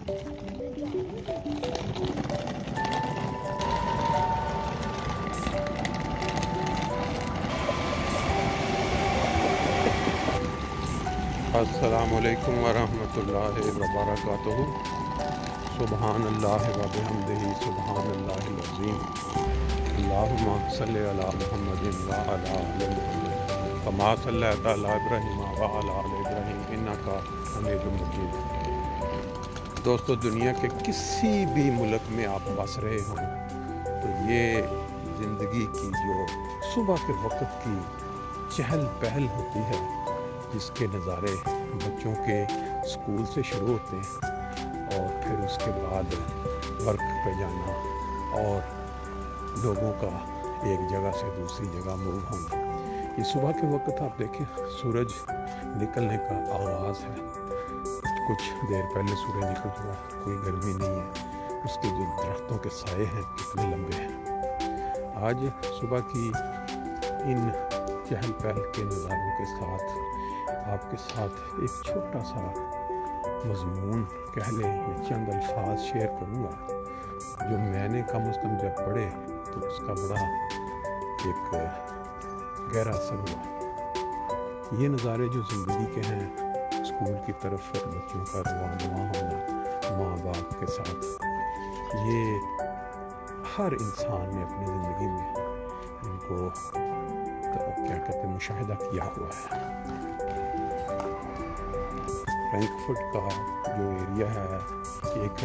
السلام علیکم ورحمۃ اللہ وبرکاتہ۔ سبحان اللہ و بحمدہ سبحان اللہ العظیم۔ اللہم صلی علی محمد وعلی آل محمد کما صلیت علی ابراہیم وعلی آل ابراہیم انک حمید مجید۔ دوستو، دنیا کے کسی بھی ملک میں آپ بس رہے ہوں تو یہ زندگی کی جو صبح کے وقت کی چہل پہل ہوتی ہے، جس کے نظارے بچوں کے اسکول سے شروع ہوتے ہیں اور پھر اس کے بعد ورک پہ جانا اور لوگوں کا ایک جگہ سے دوسری جگہ موو ہونا، یہ صبح کے وقت آپ دیکھیں سورج نکلنے کا آغاز ہے۔ کچھ دیر پہلے سورج نکل چکا، کوئی گرمی نہیں ہے، اس کے جو درختوں کے سائے ہیں کتنے لمبے ہیں۔ آج صبح کی ان چہل پہل کے نظاروں کے ساتھ آپ کے ساتھ ایک چھوٹا سا مضمون کہہ لیں یا چند الفاظ شیئر کروں گا جو میں نے کم از کم جب پڑھے تو اس کا بڑا ایک گہرا اثر ہوا۔ یہ نظارے جو زندگی کے ہیں، اسکول کی طرف بچوں کا رواں ہونا ماں باپ کے ساتھ، یہ ہر انسان نے اپنی زندگی میں ان کو کیا کہتے ہیں مشاہدہ کیا ہوا ہے۔ فرینکفرٹ کا جو ایریا ہے، ایک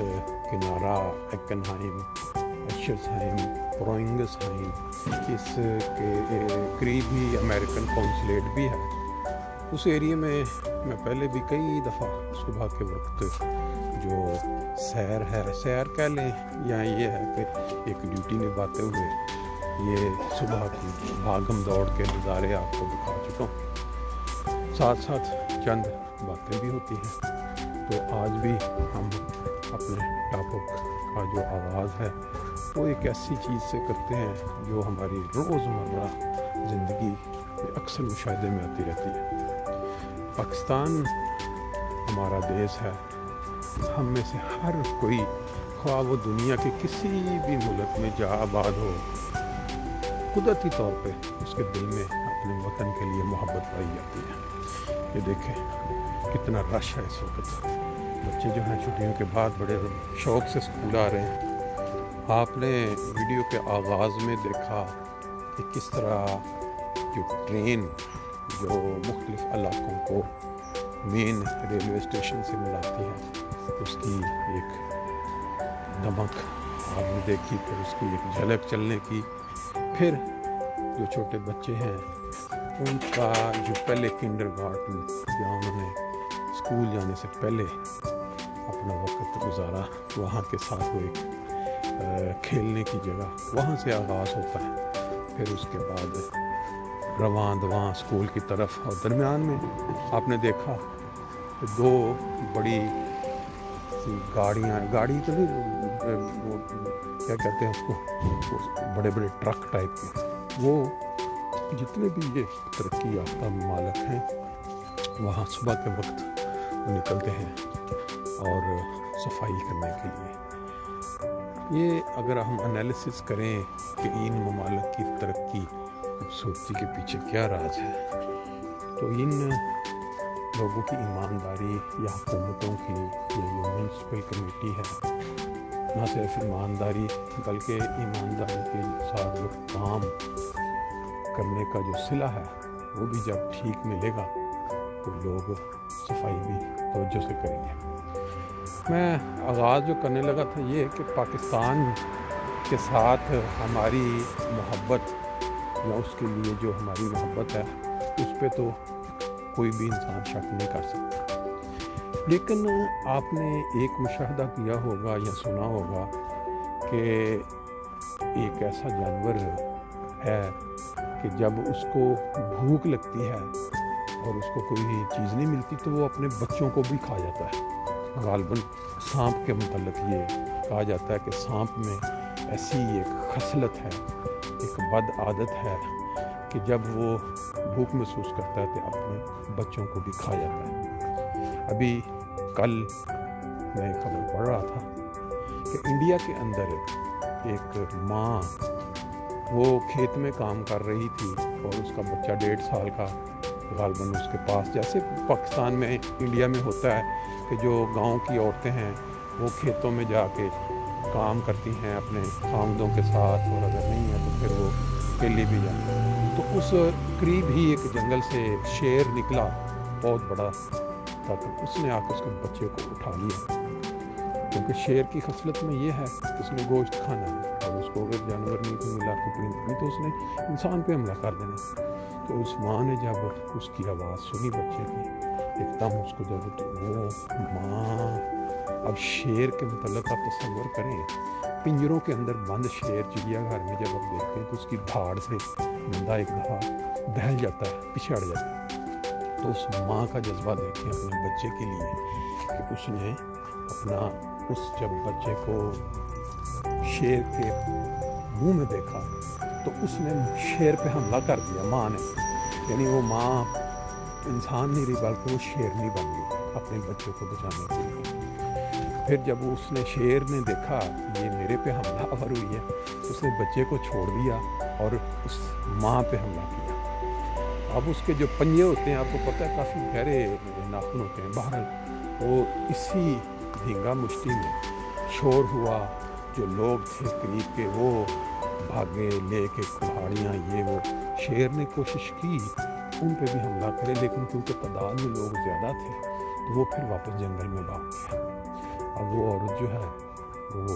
کنارہ ایکنہائم، ایشرسہائم، پروئنگسہائم، اس کے قریب ہی امریکن کونسلیٹ بھی ہے۔ اس ایریے میں پہلے بھی کئی دفعہ صبح کے وقت جو سیر کہہ لیں یا یہ ہے کہ ایک ڈیوٹی نبھاتے ہوئے یہ صبح کی بھاگم دوڑ کے نظارے آپ کو دکھا چکا ہوں، ساتھ ساتھ چند باتیں بھی ہوتی ہیں۔ تو آج بھی ہم اپنے ٹاپک کا جو آغاز ہے وہ ایک ایسی چیز سے کرتے ہیں جو ہماری روزمرہ زندگی میں اکثر مشاہدے میں آتی رہتی ہے۔ پاکستان ہمارا دیش ہے، ہم میں سے ہر کوئی، خواہ وہ دنیا کے کسی بھی ملک میں جا آباد ہو، قدرتی طور پہ اس کے دل میں اپنے وطن کے لیے محبت پائی جاتی ہے۔ یہ دیکھیں کتنا رش ہے اس وقت، بچے جو ہیں چھٹیوں کے بعد بڑے شوق سے اسکول آ رہے ہیں۔ آپ نے ویڈیو کے آغاز میں دیکھا کہ کس طرح جو ٹرین جو مختلف علاقوں کو مین ریلوے اسٹیشن سے ملاتی ہے، اس کی ایک دمک آپ نے دیکھی، پھر اس کی ایک جھلک چلنے کی۔ پھر جو چھوٹے بچے ہیں ان کا جو پہلے کنڈر گارٹن یا انہوں نے اسکول جانے سے پہلے اپنا وقت گزارا، وہاں کے ساتھ وہ ایک کھیلنے کی جگہ، وہاں سے آغاز ہوتا ہے۔ پھر اس کے بعد رواں دواں اسکول کی طرف، اور درمیان میں آپ نے دیکھا کہ دو بڑی گاڑی تو نہیں، وہ کیا کہتے ہیں اس کو، بڑے بڑے ٹرک ٹائپ کے، وہ جتنے بھی یہ ترقی یافتہ ممالک ہیں وہاں صبح کے وقت وہ نکلتے ہیں اور صفائی کرنے کے لیے۔ یہ اگر ہم انالیسس کریں کہ ان ممالک کی ترقی خوبصورتی کے پیچھے کیا راز ہے، تو ان لوگوں کی ایمانداری یا حکومتوں کی یا جو میونسپل کمیٹی ہے، نہ صرف ایمانداری بلکہ ایمانداری کے ساتھ جو کام کرنے کا جو صلہ ہے وہ بھی جب ٹھیک ملے گا تو لوگ صفائی بھی توجہ سے کریں گے۔ میں آغاز جو کرنے لگا تھا یہ کہ پاکستان کے ساتھ ہماری محبت یا اس کے لیے جو ہماری محبت ہے اس پہ تو کوئی بھی انسان شک نہیں کر سکتا، لیکن آپ نے ایک مشاہدہ کیا ہوگا یا سنا ہوگا کہ ایک ایسا جانور ہے کہ جب اس کو بھوک لگتی ہے اور اس کو کوئی چیز نہیں ملتی تو وہ اپنے بچوں کو بھی کھا جاتا ہے۔ غالباً سانپ کے متعلق یہ کہا جاتا ہے کہ سانپ میں ایسی ایک خصلت ہے، ایک بد عادت ہے کہ جب وہ بھوک محسوس کرتا ہے تو اپنے بچوں کو بھی کھا جاتا ہے۔ ابھی کل میں ایک خبر پڑھ رہا تھا کہ انڈیا کے اندر ایک ماں وہ کھیت میں کام کر رہی تھی اور اس کا بچہ 1.5 سال کا غالباً اس کے پاس، جیسے پاکستان میں انڈیا میں ہوتا ہے کہ جو گاؤں کی عورتیں ہیں وہ کھیتوں میں جا کے کام کرتی ہیں اپنے خامدوں کے ساتھ، اور اگر نہیں ہے تو پھر وہ اکیلی بھی جاتی ہیں۔ تو اس قریب ہی ایک جنگل سے شیر نکلا بہت بڑا تھا، تو اس نے آ کے اس کے بچے کو اٹھا لیا، کیونکہ شیر کی خصلت میں یہ ہے کہ اس نے گوشت کھانا ہے، اور اس کو اگر جانور نہیں تو ملا کو پرند نہیں تو اس نے انسان پہ حملہ کر دینا۔ تو اس ماں نے جب اس کی آواز سنی بچے کی، ایک دم اس کو جب، تو وہ ماں، اب شیر کے متعلق آپ تصور کریں، پنجروں کے اندر بند شیر چڑیا گھر میں جب آپ دیکھتے ہیں تو اس کی دھاڑ سے بندہ ایک دفعہ دہل جاتا ہے، پچھڑ جاتا ہے۔ تو اس ماں کا جذبہ دیکھیں اپنے بچے کے لیے کہ اس نے اپنا جب بچے کو شیر کے منہ میں دیکھا تو اس نے شیر پہ حملہ کر دیا ماں نے، یعنی وہ ماں انسان نہیں رہی بلکہ وہ شیرنی بن گئی اپنے بچے کو بچانے کے لیے۔ پھر جب اس نے شیر نے دیکھا یہ میرے پہ حملہ آور ہوئی ہے، اس نے بچے کو چھوڑ دیا اور اس ماں پہ حملہ کیا۔ اب اس کے جو پنجے ہوتے ہیں آپ کو پتہ ہے کافی گہرے ناخن ہوتے ہیں، بہرحال وہ اسی دھینگا مشتی میں شور ہوا، جو لوگ تھے قریب کے وہ بھاگے لے کے کلاڑیاں، یہ وہ شیر نے کوشش کی ان پہ بھی حملہ کرے، لیکن کیونکہ تعداد میں لوگ زیادہ تھے تو وہ پھر واپس جنگل میں بھاگ گیا۔ اب وہ عورت جو ہے وہ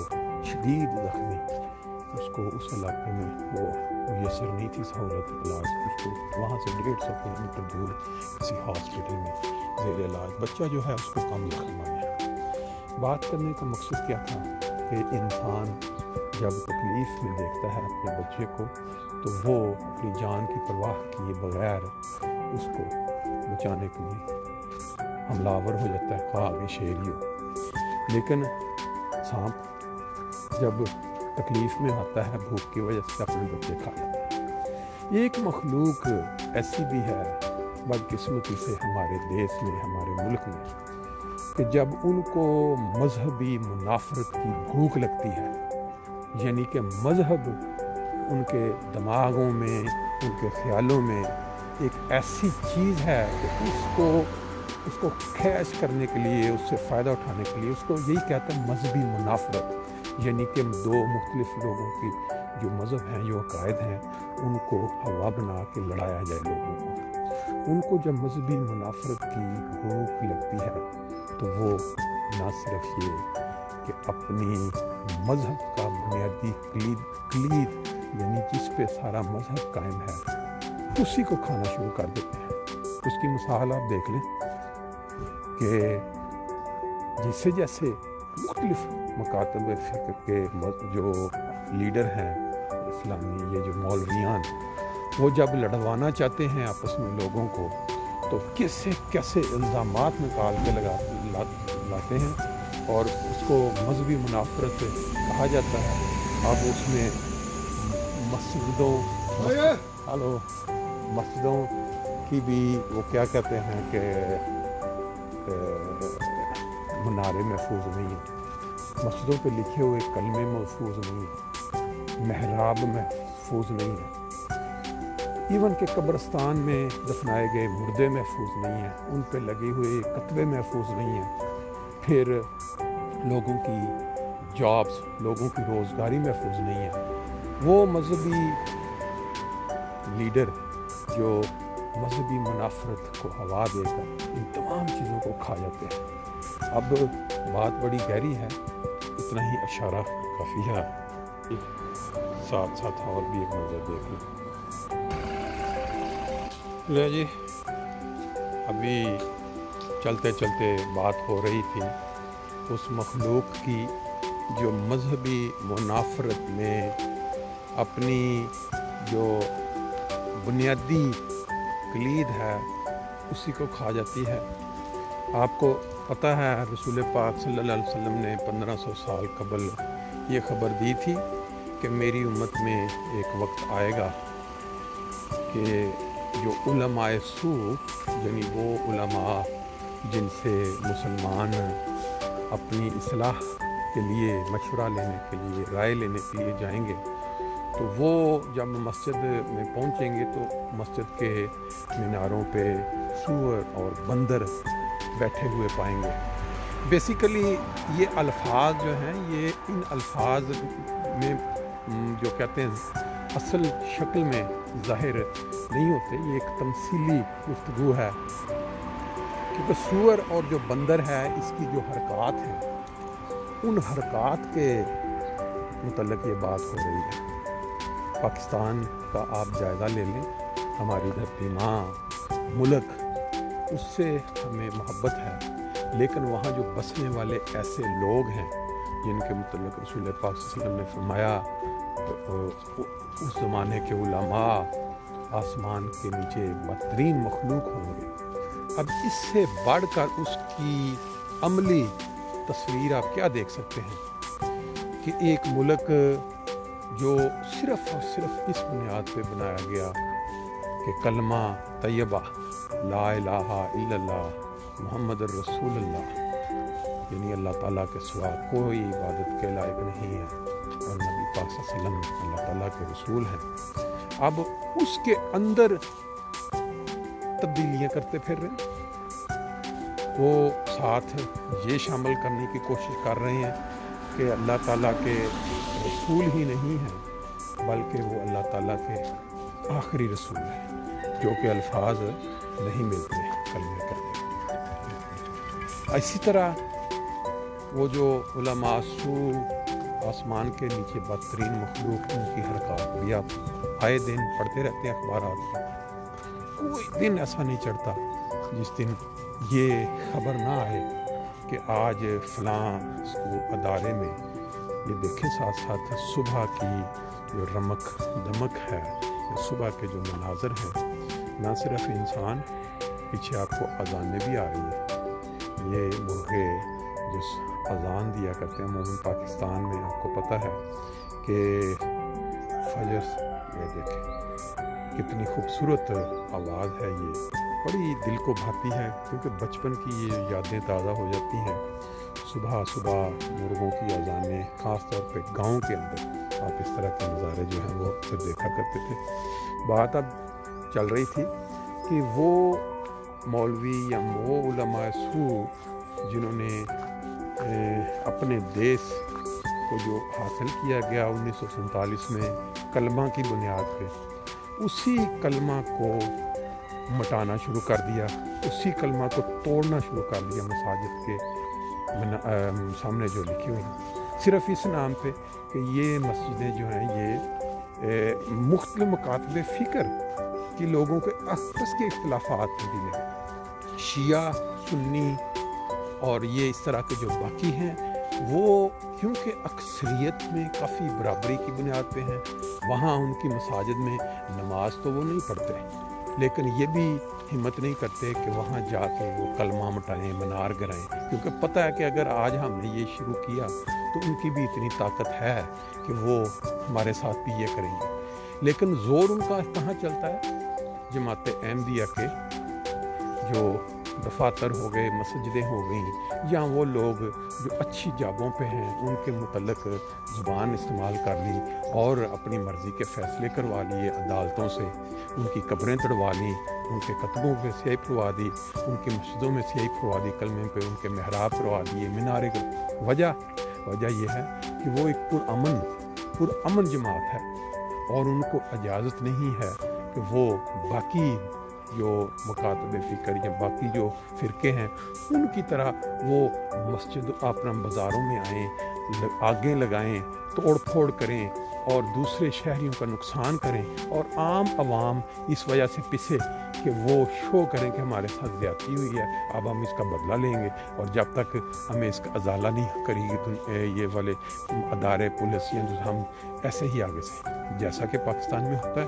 شدید زخمی، اس کو اس علاقے میں وہ میسر نہیں تھی سہولت علاج، اس کو وہاں سے 150 کلومیٹر دور کسی ہاسپٹل میں زیر علاج، بچہ جو ہے اس کو کم زخم آیا۔ بات کرنے کا مقصد کیا تھا کہ انسان جب تکلیف میں دیکھتا ہے اپنے بچے کو تو وہ اپنی جان کی پرواہ کیے بغیر اس کو بچانے کے لیے حملہ آور ہو جاتا ہے، خواہ آگے شیر ہی ہو۔ لیکن سانپ جب تکلیف میں آتا ہے بھوک کی وجہ سے اپنے بچے کھا لیتا ہے۔ یہ ایک مخلوق ایسی بھی ہے بدقسمتی سے ہمارے دیس میں، ہمارے ملک میں، کہ جب ان کو مذہبی منافرت کی بھوک لگتی ہے، یعنی کہ مذہب ان کے دماغوں میں، ان کے خیالوں میں ایک ایسی چیز ہے کہ اس کو کیش کرنے کے لیے، اس سے فائدہ اٹھانے کے لیے اس کو یہی کہتے ہیں مذہبی منافرت، یعنی کہ دو مختلف لوگوں کی جو مذہب ہیں، جو عقائد ہیں، ان کو ہوا بنا کے لڑایا جائے لوگوں کو۔ ان کو جب مذہبی منافرت کی بھوک لگتی ہے تو وہ نہ صرف یہ کہ اپنی مذہب کا بنیادی کلید یعنی جس پہ سارا مذہب قائم ہے اسی کو کھانا شروع کر دیتے ہیں۔ اس کی مثال آپ دیکھ لیں کہ جیسے مختلف مکاتب فکر کے جو لیڈر ہیں اسلامی، یہ جو مولویان، وہ جب لڑوانا چاہتے ہیں آپس میں لوگوں کو تو کیسے الزامات نکال کے لاتے ہیں، اور اس کو مذہبی منافرت کہا جاتا ہے۔ اب اس میں مسجدوں کی بھی وہ کیا کہتے ہیں کہ منارے محفوظ نہیں ہیں، مسجدوں پہ لکھے ہوئے کلمے محفوظ نہیں ہیں، محراب محفوظ نہیں ہیں، ایون کہ قبرستان میں دفنائے گئے مردے محفوظ نہیں ہیں، ان پہ لگے ہوئے کتبے محفوظ نہیں ہیں، پھر لوگوں کی جابس، لوگوں کی روزگاری محفوظ نہیں ہے۔ وہ مذہبی لیڈر جو مذہبی منافرت کو ہوا دے کر ان تمام چیزوں کو کھا جاتے ہیں۔ اب بات بڑی گہری ہے، اتنا ہی اشارہ کافی ہے، ساتھ ساتھ اور بھی ایک منظر دیکھ لیں۔ لے جی، ابھی چلتے چلتے بات ہو رہی تھی اس مخلوق کی جو مذہبی منافرت میں اپنی جو بنیادی کلید ہے اسی کو کھا جاتی ہے۔ آپ کو پتہ ہے رسول پاک صلی اللہ علیہ وسلم نے 1500 سال قبل یہ خبر دی تھی کہ میری امت میں ایک وقت آئے گا کہ جو علماء سوء، یعنی وہ علماء جن سے مسلمان اپنی اصلاح کے لیے مشورہ لینے کے لیے رائے لینے کے لیے جائیں گے تو وہ جب مسجد میں پہنچیں گے تو مسجد کے میناروں پہ سور اور بندر بیٹھے ہوئے پائیں گے. بیسیکلی یہ الفاظ جو ہیں یہ ان الفاظ میں جو کہتے ہیں اصل شکل میں ظاہر نہیں ہوتے. یہ ایک تمثیلی گفتگو ہے کیونکہ سور اور جو بندر ہے اس کی جو حرکات ہیں ان حرکات کے متعلق یہ بات ہو رہی ہے. پاکستان کا آپ جائزہ لے لیں, ہماری دھرتی ماں ملک, اس سے ہمیں محبت ہے, لیکن وہاں جو بسنے والے ایسے لوگ ہیں جن کے متعلق رسول پاک صلی اللہ علیہ وسلم نے فرمایا اس زمانے کے علماء آسمان کے نیچے بدترین مخلوق ہوں گے. اب اس سے بڑھ کر اس کی عملی تصویر آپ کیا دیکھ سکتے ہیں کہ ایک ملک جو صرف اور صرف اس بنیاد پہ بنایا گیا کہ کلمہ طیبہ لا الہ الا اللہ محمد الرسول اللہ, یعنی اللہ تعالیٰ کے سوا کوئی عبادت کے لائق نہیں ہے اور نبی پاک صلی اللہ علیہ وسلم اللہ تعالیٰ کے رسول ہیں. اب اس کے اندر تبدیلیاں کرتے پھر رہے ہیں. وہ ساتھ یہ شامل کرنے کی کوشش کر رہے ہیں کہ اللہ تعالیٰ کے رسول ہی نہیں ہیں بلکہ وہ اللہ تعالیٰ کے آخری رسول ہیں, جو کہ الفاظ نہیں ملتے کلمے کرنے. اسی طرح وہ جو علماء سو آسمان کے نیچے بدترین مخلوق ان کی حرکات بھی آپ آئے دن پڑھتے رہتے ہیں اخبارات میں. کوئی دن ایسا نہیں چڑھتا جس دن یہ خبر نہ آئے کہ آج فلاں اسکول ادارے میں یہ دیکھیں ساتھ ساتھ صبح کی جو رمک دمک ہے یا صبح کے جو مناظر ہیں, نہ صرف انسان, پیچھے آپ کو اذانیں بھی آ رہی ہیں. یہ مرغے جو اذان دیا کرتے ہیں عموماً پاکستان میں آپ کو پتہ ہے کہ فجر, یہ دیکھیں کتنی خوبصورت آواز ہے, یہ بڑی دل کو بھاتی ہے کیونکہ بچپن کی یہ یادیں تازہ ہو جاتی ہیں. صبح صبح مرغوں کی اذانیں, خاص طور پہ گاؤں کے اندر آپ اس طرح کے نظارے جو ہیں وہ اکثر دیکھا کرتے تھے. بات اب چل رہی تھی کہ وہ مولوی یا وہ علماء سو جنہوں نے اپنے دیس کو جو حاصل کیا گیا 1947 میں کلمہ کی بنیاد پہ, اسی کلمہ کو مٹانا شروع کر دیا, اسی کلمہ کو توڑنا شروع کر دیا مساجد کے سامنے جو لکھی ہوئی ہیں, صرف اس نام پہ کہ یہ مسجدیں جو ہیں یہ مختلف مکاتب فکر کے لوگوں کے آپس کے اختلافات میں بھی ہیں. شیعہ سنی اور یہ اس طرح کے جو باقی ہیں وہ کیونکہ اکثریت میں کافی برابری کی بنیاد پہ ہیں, وہاں ان کی مساجد میں نماز تو وہ نہیں پڑھتے, لیکن یہ بھی ہمت نہیں کرتے کہ وہاں جا کے وہ کلمہ مٹائیں, منار گرائیں, کیونکہ پتہ ہے کہ اگر آج ہم نے یہ شروع کیا تو ان کی بھی اتنی طاقت ہے کہ وہ ہمارے ساتھ بھی یہ کریں گے. لیکن زور ان کا کہاں چلتا ہے؟ جماعت احمدیہ کے جو دفاتر ہو گئے, مسجدیں ہو گئیں, یا وہ لوگ جو اچھی جابوں پہ ہیں ان کے متعلق زبان استعمال کر لی اور اپنی مرضی کے فیصلے کروا لیے عدالتوں سے, ان کی قبریں تڑوا لیں, ان کے کتبوں پہ سیاہی پھروا دی, ان کی مسجدوں میں سیاہی پھروا دی, کلمے پہ ان کے محراب کروا دیے, مینارے کو. وجہ یہ ہے کہ وہ ایک پرامن جماعت ہے اور ان کو اجازت نہیں ہے کہ وہ باقی جو مکاتب فکر یا باقی جو فرقے ہیں ان کی طرح وہ مسجد اپنا بازاروں میں آئیں, آگیں لگائیں, توڑ پھوڑ کریں اور دوسرے شہریوں کا نقصان کریں, اور عام عوام اس وجہ سے پسے کہ وہ شو کریں کہ ہمارے ساتھ زیادتی ہوئی ہے, اب ہم اس کا بدلہ لیں گے, اور جب تک ہمیں اس کا ازالہ نہیں کرے گی یہ والے ادارے پولیس یا ہم ایسے ہی آگے سے, جیسا کہ پاکستان میں ہوتا ہے.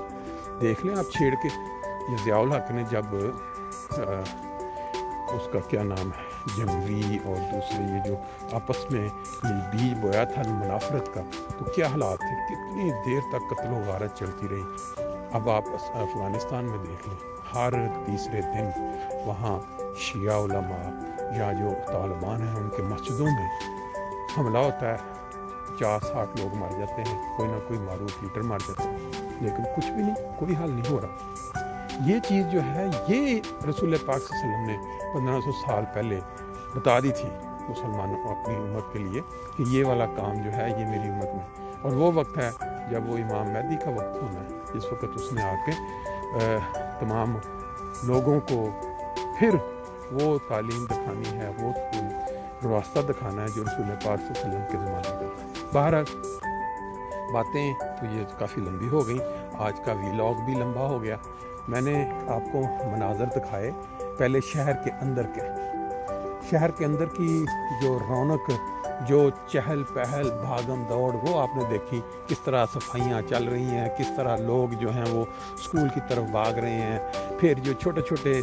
دیکھ لیں آپ چھیڑ کے, یہ ضیاء الحق نے جب اس کا کیا نام ہے جنگوی اور دوسرے یہ جو آپس میں یہ بیج بویا تھا منافرت کا, تو کیا حالات تھے, کتنی دیر تک قتل و غارت چلتی رہی. اب آپ افغانستان میں دیکھ لیں, ہر تیسرے دن وہاں شیعہ علماء یا جو طالبان ہیں ان کے مسجدوں میں حملہ ہوتا ہے، 50-60 لوگ مر جاتے ہیں، کوئی نہ کوئی معروف لیڈر مر جاتا ہے، لیکن کچھ بھی نہیں، کوئی حل نہیں ہو رہا۔ یہ چیز جو ہے یہ رسول پاک صلی اللہ علیہ وسلم نے 1500 سال پہلے بتا دی تھی مسلمانوں کو، اپنی امت کے لیے، کہ یہ والا کام جو ہے یہ میری امت میں، اور وہ وقت ہے جب وہ امام مہدی کا وقت ہونا ہے، جس وقت اس نے آ کے تمام لوگوں کو پھر وہ تعلیم دکھانی ہے، وہ راستہ دکھانا ہے جو رسول پاک صلی اللہ علیہ وسلم کے زمانے کا۔ بہرحال باتیں تو یہ کافی لمبی ہو گئیں، آج کا ویلاگ بھی لمبا ہو گیا۔ میں نے آپ کو مناظر دکھائے پہلے شہر کے اندر کی جو رونق، جو چہل پہل، بھاگم دوڑ، وہ آپ نے دیکھی، کس طرح صفائیاں چل رہی ہیں، کس طرح لوگ جو ہیں وہ اسکول کی طرف بھاگ رہے ہیں، پھر جو چھوٹے چھوٹے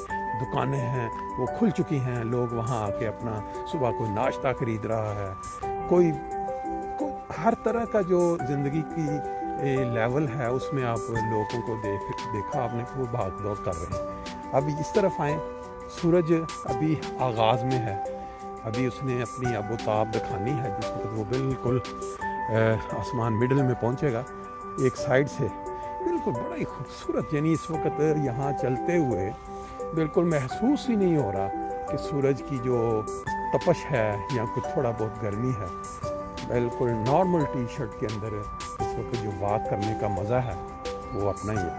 دکانیں ہیں وہ کھل چکی ہیں، لوگ وہاں آ کے اپنا صبح کوئی ناشتہ خرید رہا ہے، کوئی ہر طرح کا جو زندگی کی لیول ہے اس میں آپ لوگوں کو دیکھا آپ نے کہ وہ بھاگ دوڑ کر رہے ہیں۔ اب اس طرف آئیں، سورج ابھی آغاز میں ہے، ابھی اس نے اپنی ابوتاب دکھانی ہے، جس وقت وہ بالکل آسمان مڈل میں پہنچے گا، ایک سائڈ سے بالکل بڑا ہی خوبصورت، یعنی اس وقت یہاں چلتے ہوئے بالکل محسوس ہی نہیں ہو رہا کہ سورج کی جو تپش ہے یا کچھ تھوڑا بہت گرمی ہے، بالکل نارمل ٹی شرٹ کے اندر اس وقت جو واک کرنے کا مزہ ہے وہ اپنا ہی ہے۔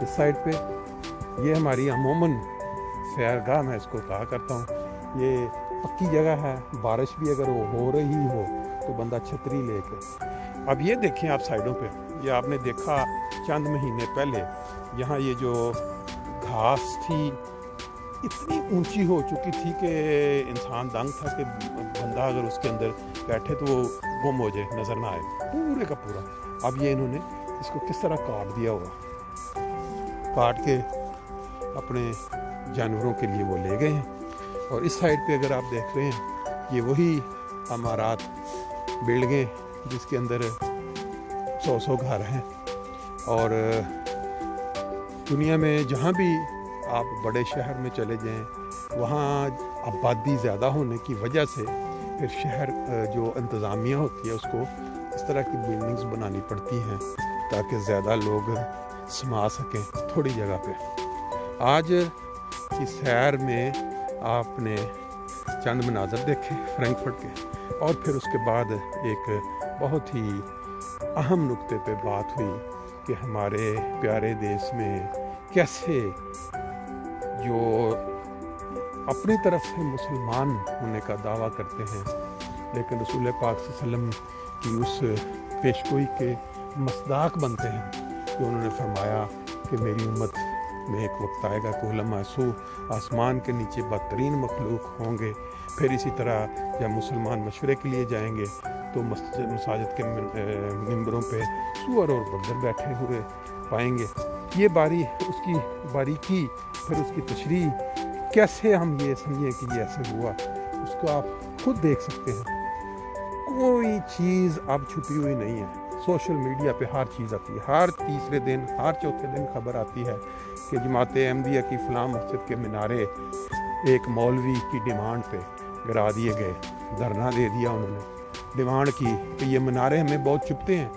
اس سائڈ پہ یہ ہماری عموماً سیرگاہ میں اس کو کہا کرتا ہوں، یہ پکی جگہ ہے، بارش بھی اگر وہ ہو رہی ہو تو بندہ چھتری لے کے۔ اب یہ دیکھیں آپ سائڈوں پہ، یہ آپ نے دیکھا چند مہینے پہلے یہاں یہ جو گھاس تھی اتنی اونچی ہو چکی تھی کہ انسان دنگ تھا کہ بندہ اگر اس کے اندر بیٹھے تو وہ گم ہو جائے، نظر نہ آئے پورے کا پورا۔ اب یہ انہوں نے اس کو کس طرح کاٹ دیا ہوا، کاٹ کے اپنے جانوروں کے لیے وہ لے گئے ہیں۔ اور اس سائڈ پہ اگر آپ دیکھ رہے ہیں یہ وہی عمارات، بلڈنگیں جس کے اندر 100 گھر ہیں، اور دنیا میں جہاں بھی آپ بڑے شہر میں چلے جائیں وہاں آبادی زیادہ ہونے کی وجہ سے پھر شہر جو انتظامیہ ہوتی ہے اس کو اس طرح کی بلڈنگز بنانی پڑتی ہیں تاکہ زیادہ لوگ سما سکیں تھوڑی جگہ پہ۔ آج کی سیر میں آپ نے چند مناظر دیکھے فرینکفرٹ کے، اور پھر اس کے بعد ایک بہت ہی اہم نقطے پہ بات ہوئی کہ ہمارے پیارے دیس میں کیسے جو اپنی طرف سے مسلمان ہونے کا دعویٰ کرتے ہیں لیکن رسول پاک صلی اللہ علیہ وسلم کی اس پیشگوئی کے مصداق بنتے ہیں کہ انہوں نے فرمایا کہ میری امت میں ایک وقت آئے گا کہ علماء سو آسمان کے نیچے بدترین مخلوق ہوں گے۔ پھر اسی طرح جب مسلمان مشورے کے لیے جائیں گے تو مساجد کے ممبروں پہ سور اور بندر بیٹھے ہوئے پائیں گے۔ یہ اس کی باریکی، پھر اس کی تشریح، کیسے ہم یہ سمجھیں کہ یہ ایسے ہوا، اس کو آپ خود دیکھ سکتے ہیں۔ کوئی چیز اب چھپی ہوئی نہیں ہے، سوشل میڈیا پہ ہر چیز آتی ہے، ہر تیسرے دن ہر چوتھے دن خبر آتی ہے کہ جماعت احمدیہ کی فلاں مسجد کے مینارے ایک مولوی کی ڈیمانڈ پہ گرا دیے گئے، دھرنا دے دیا انہوں نے، ڈیمانڈ کی کہ یہ مینارے ہمیں بہت چبھتے ہیں،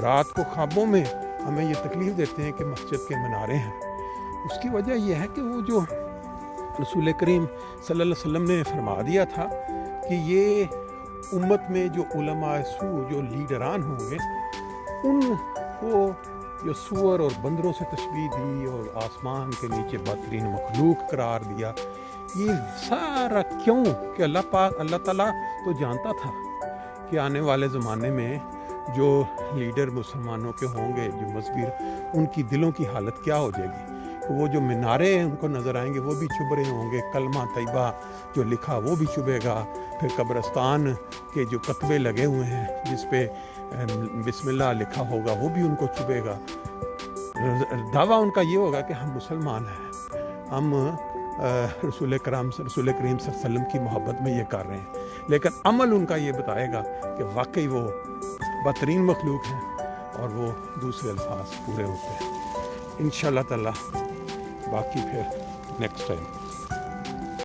رات کو خوابوں میں ہمیں یہ تکلیف دیتے ہیں کہ مسجد کے مینارے ہیں۔ اس کی وجہ یہ ہے کہ وہ جو رسول کریم صلی اللہ علیہ وسلم نے فرما دیا تھا کہ یہ امت میں جو علماء سو جو لیڈران ہوں گے ان کو جو سور اور بندروں سے تشبیہ دی اور آسمان کے نیچے بدترین مخلوق قرار دیا، یہ سارا کیوں کہ اللہ تعالیٰ تو جانتا تھا کہ آنے والے زمانے میں جو لیڈر مسلمانوں کے ہوں گے، جو مذہبی، ان کی دلوں کی حالت کیا ہو جائے گی، کہ وہ جو مینارے ان کو نظر آئیں گے وہ بھی چبھ رہے ہوں گے، کلمہ طیبہ جو لکھا وہ بھی چبھے گا، پھر قبرستان کے جو کتبے لگے ہوئے ہیں جس پہ بسم اللہ لکھا ہوگا وہ بھی ان کو چبھے گا۔ دعویٰ ان کا یہ ہوگا کہ ہم مسلمان ہیں، ہم رسول کریم صلی اللہ علیہ وسلم کی محبت میں یہ کر رہے ہیں، لیکن عمل ان کا یہ بتائے گا کہ واقعی وہ بدترین مخلوق ہیں اور وہ دوسرے الفاظ پورے ہوتے ہیں۔ انشاءاللہ تعالی باقی پھر نیکسٹ ٹائم۔